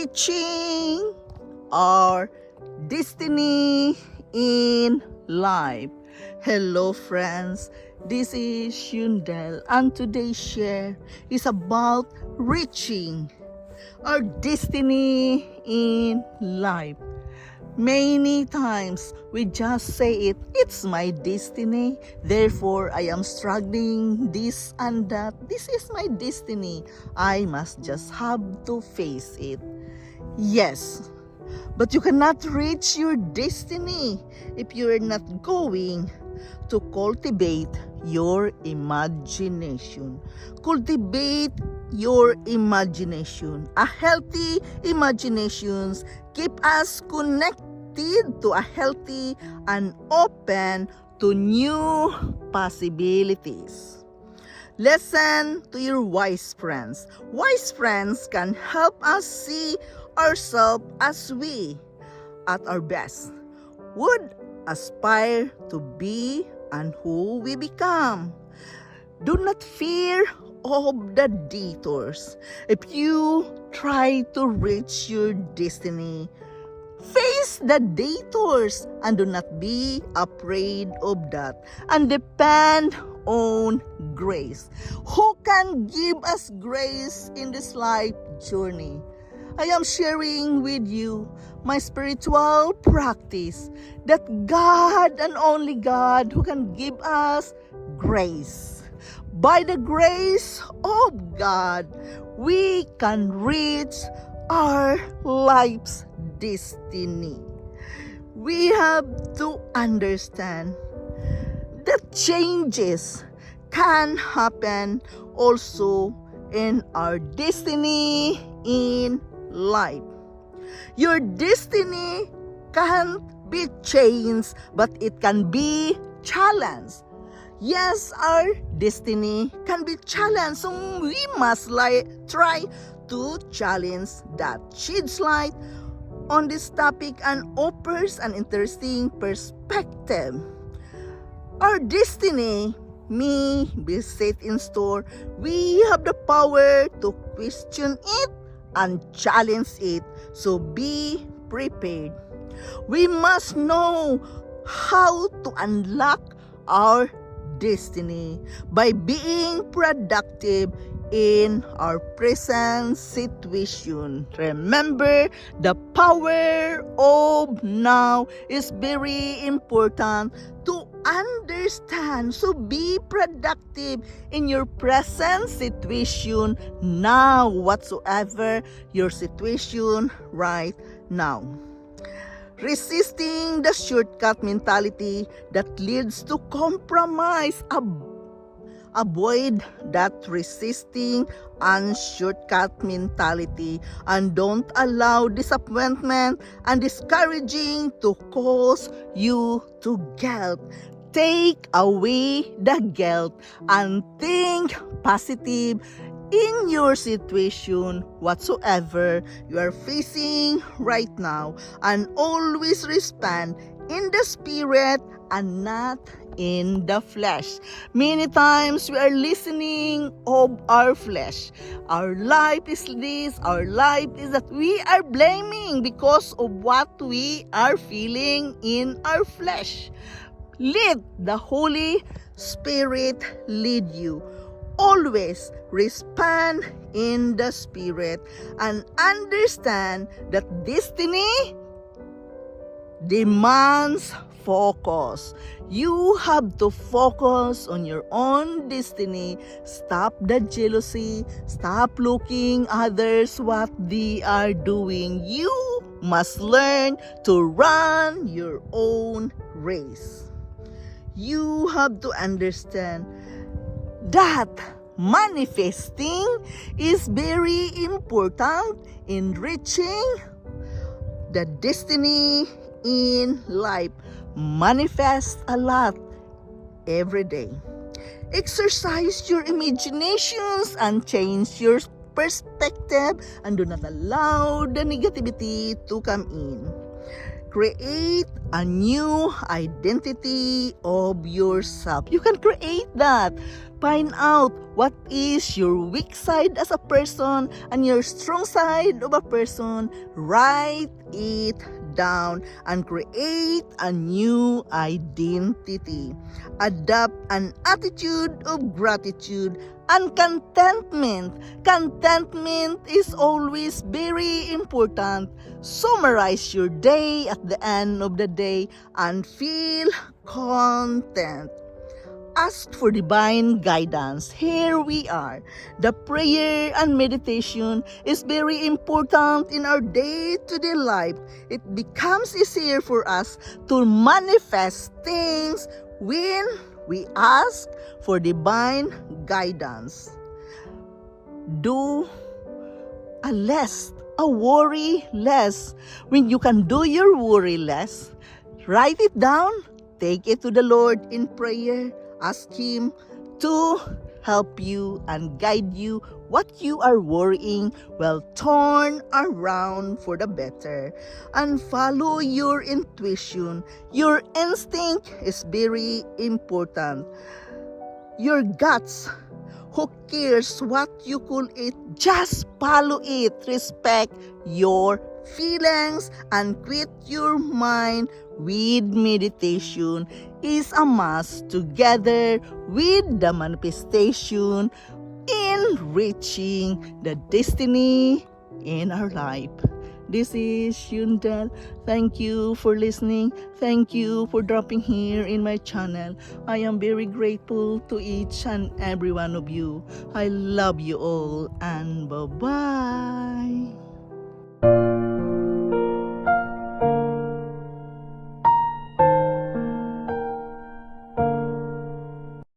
reaching our destiny in life. Hello friends, this is Shundel and today's share is about reaching our destiny in life. Many times we just say it's my destiny, therefore I am struggling this and that. This is my destiny. I must just have to face it. Yes, but you cannot reach your destiny if you're not going to cultivate your imagination. Cultivate your imagination. A healthy imagination keep us connected to a healthy and open to new possibilities. Listen to your wise friends. Wise friends can help us see ourselves as we, at our best, would aspire to be and who we become. Do not fear of the detours. If you try to reach your destiny, face the detours and do not be afraid of that, and depend on grace. Who can give us grace in this life journey? I am sharing with you my spiritual practice that God and only God who can give us grace. By the grace of God, we can reach our life's destiny. We have to understand that changes can happen also in our destiny in life. Your destiny can't be changed, but it can be challenged. Yes, our destiny can be challenged, so we must try to challenge that. Sheds light on this topic and offers an interesting perspective. Our destiny may be set in store. We have the power to question it and challenge it, so be prepared. We must know how to unlock our destiny by being productive in our present situation. Remember, the power of now is very important to understand. So be productive in your present situation now, whatsoever your situation right now. Resisting the shortcut mentality that leads to compromise. Avoid that resisting and shortcut mentality, and don't allow disappointment and discouraging to cause you to guilt. Take away the guilt and think positive in your situation whatsoever you are facing right now, and always respond in the spirit and not in the flesh. Many times we are listening of our flesh. Our life is this, our life is that. We are blaming because of what we are feeling in our flesh. Let the Holy Spirit lead you. Always respond in the Spirit and understand that destiny demands focus. You have to focus on your own destiny. Stop the jealousy. Stop looking others what they are doing. You must learn to run your own race. You have to understand that manifesting is very important in reaching the destiny in life. Manifest a lot every day. Exercise your imaginations and change your perspective, and do not allow the negativity to come in. create a new identity of yourself. You can create that. Find out what is your weak side as a person and your strong side of a person. Write it down and create a new identity. Adopt an attitude of gratitude and contentment. Contentment is always very important. Summarize your day at the end of the day and feel content. Ask for divine guidance. Here we are. The prayer and meditation is very important in our day-to-day life. It becomes easier for us to manifest things when we ask for divine guidance. Do a worry less. When you can do your worry less, write it down, take it to the Lord in prayer. Ask Him to help you and guide you. What you are worrying will turn around for the better. And follow your intuition. Your instinct is very important. Your guts, who cares what you call it? Just follow it. Respect your feelings and quit your mind with meditation is a must together with the manifestation in reaching the destiny in our life. This is Shundel. Thank you for listening. Thank you for dropping here in my channel. I am very grateful to each and every one of you. I love you all and bye-bye.